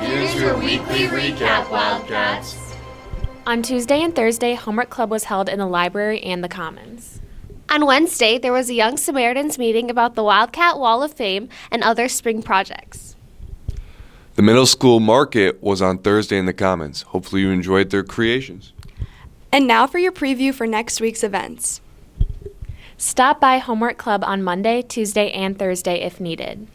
Here's your weekly recap, Wildcats. On Tuesday and Thursday, homework club was held in the library and the Commons. On Wednesday, there was a Young Samaritans meeting about the Wildcat Wall of Fame and other spring projects. The middle school market was on Thursday in the Commons. Hopefully you enjoyed their creations. And now for your preview for next week's events. Stop by homework club on Monday, Tuesday, and Thursday if needed.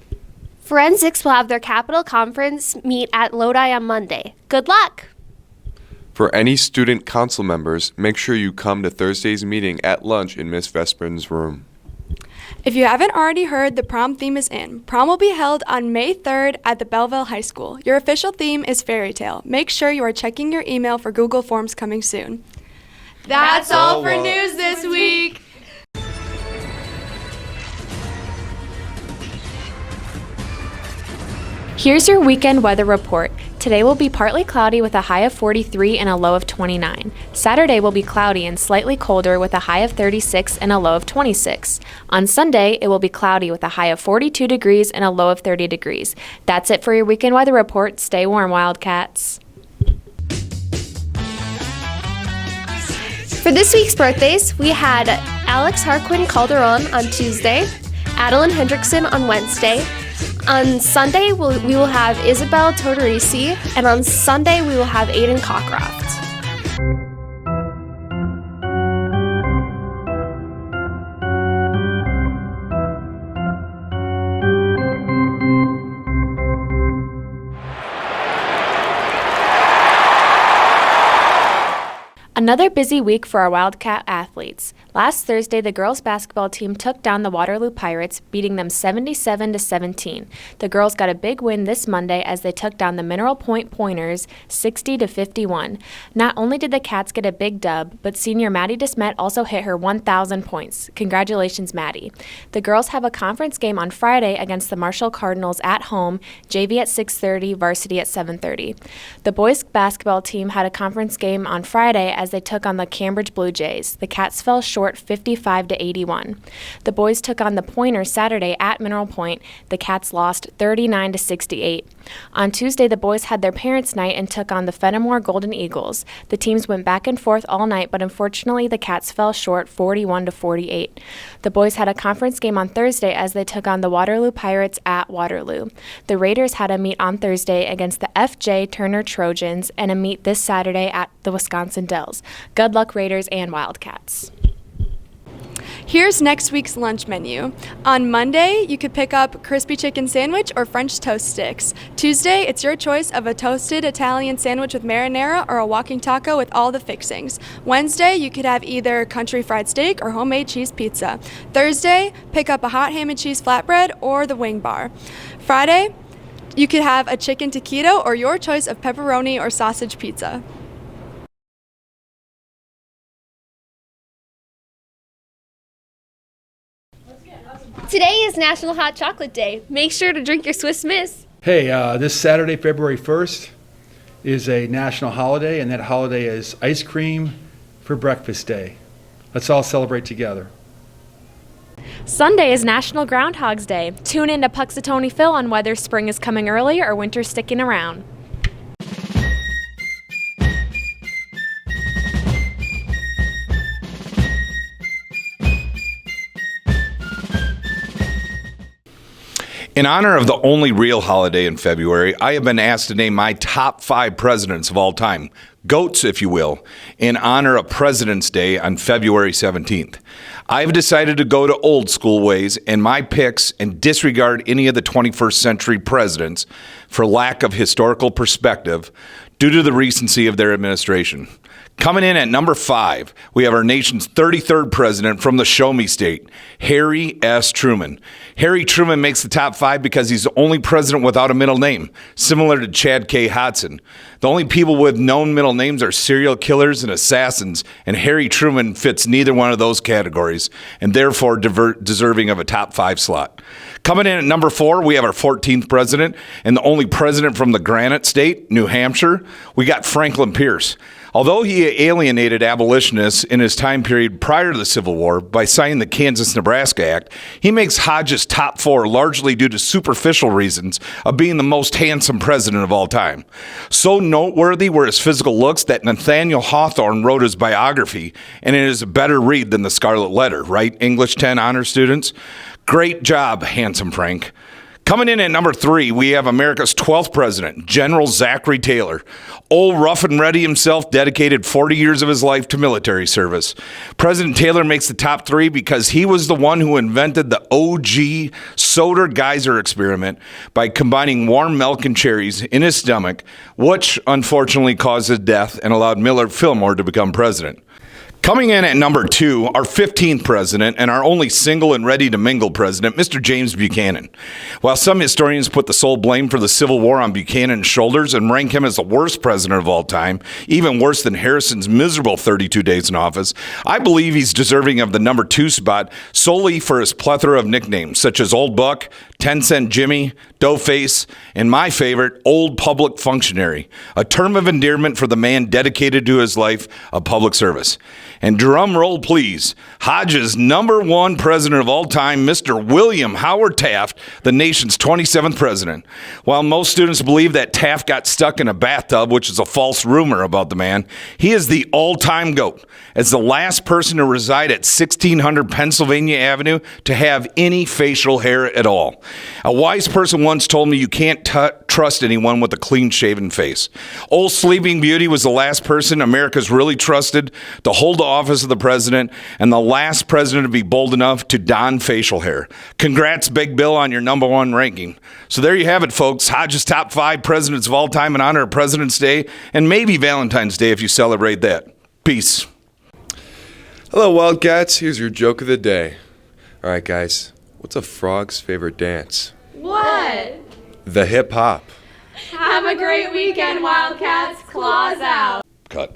Forensics will have their Capitol Conference meet at Lodi on Monday. Good luck! For any student council members, make sure you come to Thursday's meeting at lunch in Miss Vesperin's room. If you haven't already heard, the prom theme is in. Prom will be held on May 3rd at the Belleville High School. Your official theme is fairy tale. Make sure you are checking your email for Google Forms coming soon. That's all for news this week. Here's your weekend weather report. Today will be partly cloudy with a high of 43 and a low of 29. Saturday will be cloudy and slightly colder with a high of 36 and a low of 26. On Sunday, it will be cloudy with a high of 42 degrees and a low of 30 degrees. That's it for your weekend weather report. Stay warm, Wildcats. For this week's birthdays, we had Alex Harquin Calderon on Tuesday, Adeline Hendrickson on Wednesday. On Sunday, we will have Isabel Tortorisi, and on Sunday, we will have Aiden Cockcroft. Another busy week for our Wildcat athletes. Last Thursday, the girls' basketball team took down the Waterloo Pirates, beating them 77-17. The girls got a big win this Monday as they took down the Mineral Point Pointers 60-51. Not only did the Cats get a big dub, but senior Maddie DeSmet also hit her 1,000 points. Congratulations, Maddie. The girls have a conference game on Friday against the Marshall Cardinals at home, JV at 6:30, varsity at 7:30. The boys' basketball team had a conference game on Friday as they took on the Cambridge Blue Jays. The Cats fell short 55-81. The boys took on the Pointers Saturday at Mineral Point. The Cats lost 39-68. On Tuesday, the boys had their parents' night and took on the Fenimore Golden Eagles. The teams went back and forth all night, but unfortunately, the Cats fell short 41-48. The boys had a conference game on Thursday as they took on the Waterloo Pirates at Waterloo. The Raiders had a meet on Thursday against the F.J. Turner Trojans and a meet this Saturday at the Wisconsin Dells. Good luck, Raiders and Wildcats. Here's next week's lunch menu. On Monday, you could pick up crispy chicken sandwich or French toast sticks. Tuesday, it's your choice of a toasted Italian sandwich with marinara or a walking taco with all the fixings. Wednesday, you could have either country fried steak or homemade cheese pizza. Thursday, pick up a hot ham and cheese flatbread or the wing bar. Friday, you could have a chicken taquito or your choice of pepperoni or sausage pizza. Today is National Hot Chocolate Day. Make sure to drink your Swiss Miss. Hey, this Saturday, February 1st, is a national holiday, and that holiday is Ice Cream for Breakfast Day. Let's all celebrate together. Sunday is National Groundhog's Day. Tune in to Puxatony Phil on whether spring is coming early or winter's sticking around. In honor of the only real holiday in February, I have been asked to name my top 5 presidents of all time, GOATs if you will, in honor of President's Day on February 17th. I've decided to go to old school ways in my picks and disregard any of the 21st century presidents for lack of historical perspective due to the recency of their administration. Coming in at number 5, we have our nation's 33rd president from the Show Me State, Harry S. Truman. Harry Truman makes the top 5 because he's the only president without a middle name, similar to Chad K. Hodson. The only people with known middle names are serial killers and assassins, and Harry Truman fits neither one of those categories, and therefore deserving of a top 5 slot. Coming in at number 4, we have our 14th president, and the only president from the Granite State, New Hampshire. We got Franklin Pierce. Although he alienated abolitionists in his time period prior to the Civil War by signing the Kansas-Nebraska Act, he makes Hodges top 4 largely due to superficial reasons of being the most handsome president of all time. So noteworthy were his physical looks that Nathaniel Hawthorne wrote his biography, and it is a better read than the Scarlet Letter, right, English 10 honor students? Great job, handsome Frank. Coming in at number 3, we have America's 12th president, General Zachary Taylor. Old rough and ready himself dedicated 40 years of his life to military service. President Taylor makes the top 3 because he was the one who invented the OG Soder-Geyser experiment by combining warm milk and cherries in his stomach, which unfortunately caused his death and allowed Millard Fillmore to become president. Coming in at number 2, our 15th president and our only single and ready-to-mingle president, Mr. James Buchanan. While some historians put the sole blame for the Civil War on Buchanan's shoulders and rank him as the worst president of all time, even worse than Harrison's miserable 32 days in office, I believe he's deserving of the number 2 spot solely for his plethora of nicknames, such as Old Buck, 10-Cent Jimmy, Doughface, and my favorite, Old Public Functionary, a term of endearment for the man dedicated to his life of public service. And drum roll, please, Hodges' number 1 president of all time, Mr. William Howard Taft, the nation's 27th president. While most students believe that Taft got stuck in a bathtub, which is a false rumor about the man, he is the all-time GOAT. As the last person to reside at 1600 Pennsylvania Avenue to have any facial hair at all. A wise person once told me you can't trust anyone with a clean-shaven face. Old Sleeping Beauty was the last person America's really trusted to hold the office of the president and the last president to be bold enough to don facial hair. Congrats, Big Bill, on your number 1 ranking. So there you have it, folks. Hodges' top 5 presidents of all time in honor of President's Day and maybe Valentine's Day if you celebrate that. Peace. Hello, Wildcats. Here's your joke of the day. All right, guys. What's a frog's favorite dance? What? The hip hop. Have a great weekend, Wildcats. Claws out. Cut.